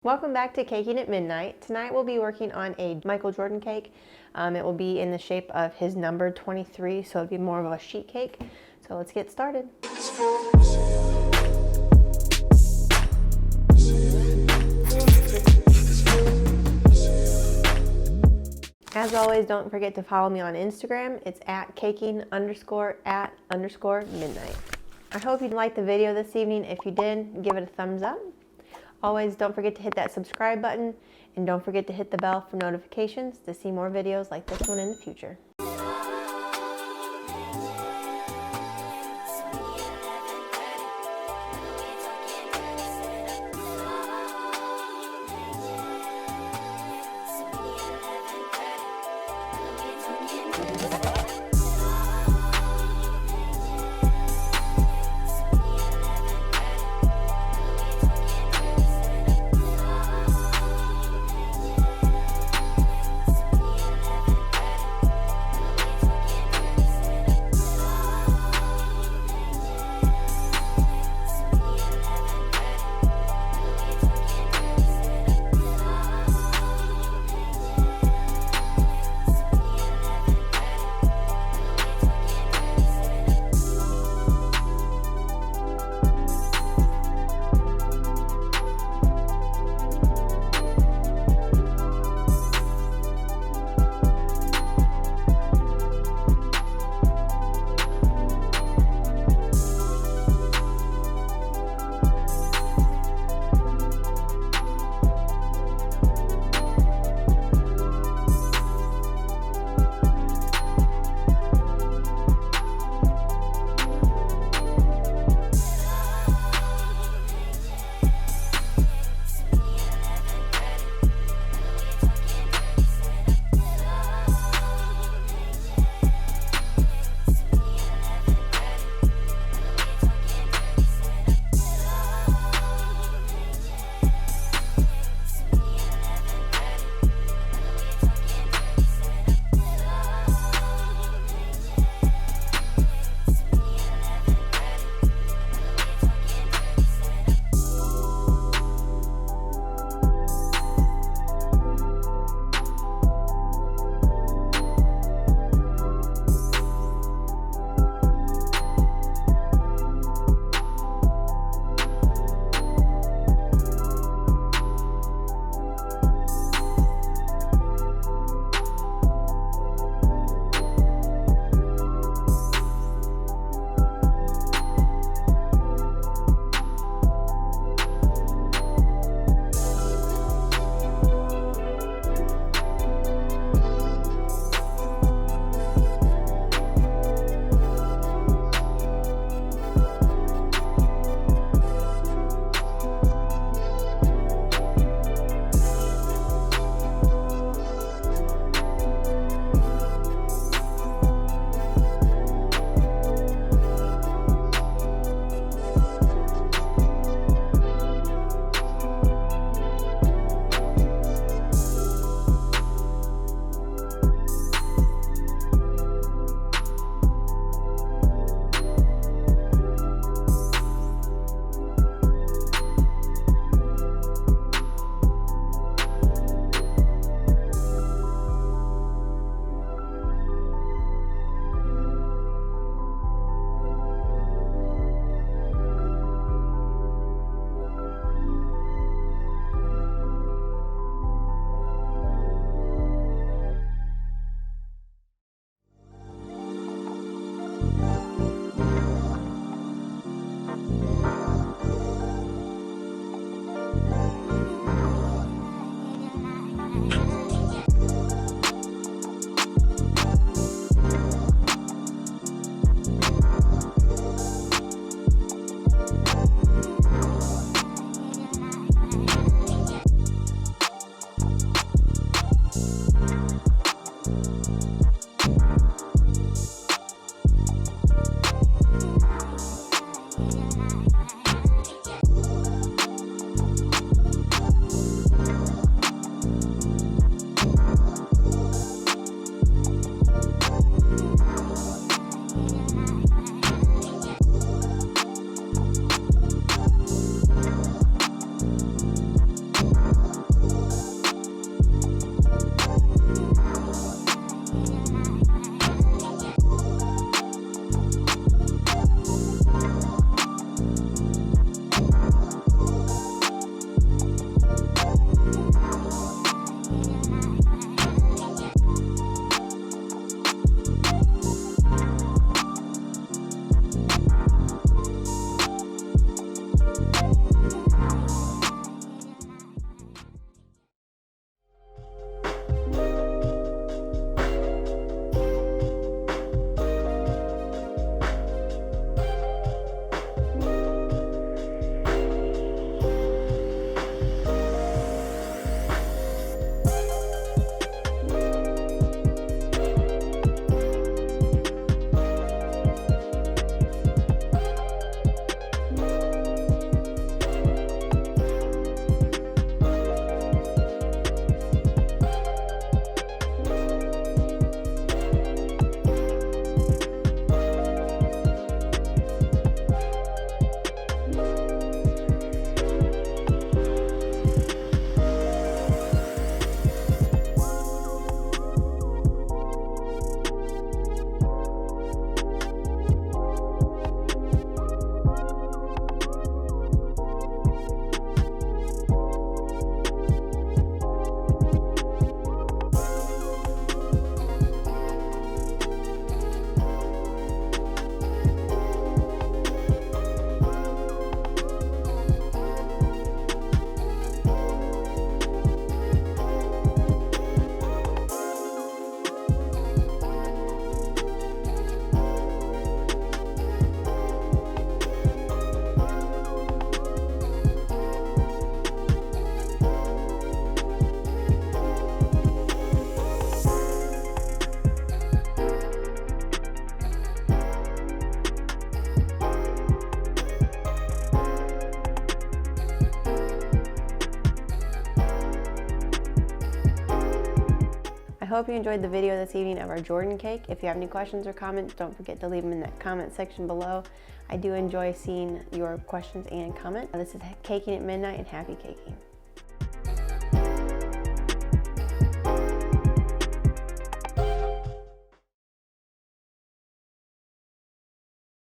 Welcome back to Caking at Midnight. Tonight we'll be working on a Michael Jordan cake. It will be in the shape of his number 23, so it'll be more of a sheet cake. So let's get started. As always, don't forget to follow me on Instagram. It's at caking_at_midnight. I hope you liked the video this evening. If you did, give it a thumbs up. Always don't forget to hit that subscribe button and don't forget to hit the bell for notifications to see more videos like this one in the future. hope you enjoyed the video this evening of our Jordan cake. If you have any questions or comments, don't forget to leave them in that comment section below. I do enjoy seeing your questions and comments. This is Caking at Midnight, and happy caking.